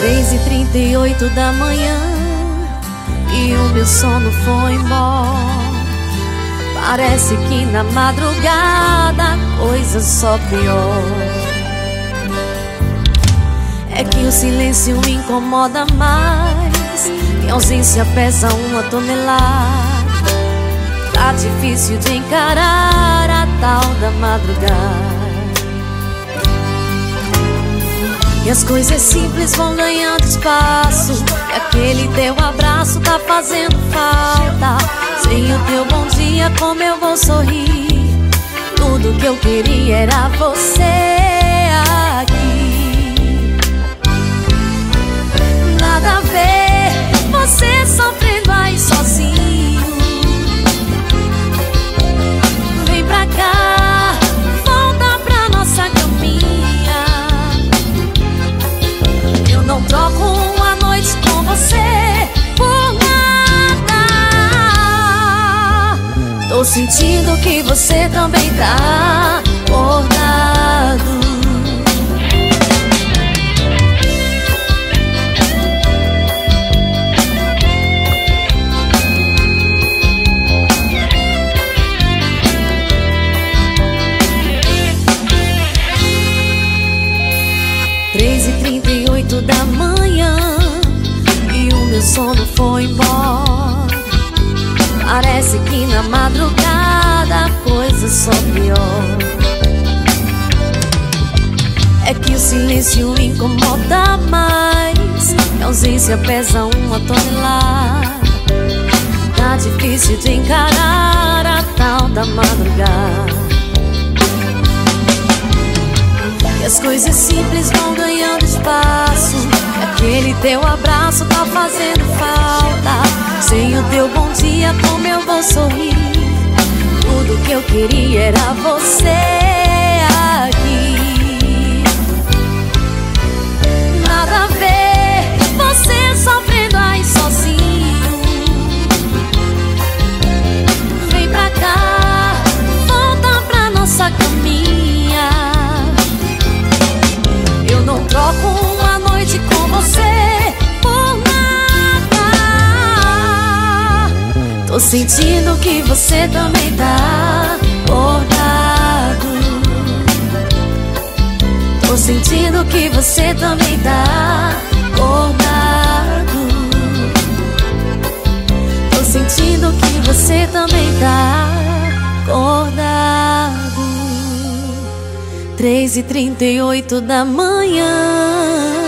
3h38 da manhã e o meu sono foi embora. Parece que na madrugada a coisa só piora. É que o silêncio me incomoda mais, minha ausência pesa 1 tonelada. Tá difícil de encarar a tal da madrugada. E as coisas simples vão ganhando espaço, e aquele teu abraço tá fazendo falta. Sem o teu bom dia, como eu vou sorrir? Tudo que eu queria era você aqui. Nada a ver, você sofrendo aí sozinho. Vem pra cá, volta pra nossa caminha. Eu não troco uma noite com você por nada. Tô sentindo que você também tá acordado. 3h38 da manhã e o meu sono foi embora. Parece que na madrugada a coisa só piora. É que o silêncio me incomoda mais, a ausência pesa 1 tonelada. Tá difícil de encarar a tal da madrugada. E as coisas simples vão ganhando espaço, aquele teu abraço tá fazendo falta. Sem o teu bom dia, como eu vou sorrir? Tudo que eu queria era você aqui. Nada a ver, você sofrendo aí sozinho. Vem pra cá, volta pra nossa caminha. Eu não troco uma noite com você por nada. Tô sentindo que você também tá acordado. Tô sentindo que você também tá acordado. Tô sentindo que você também tá acordado. 3h38 da manhã.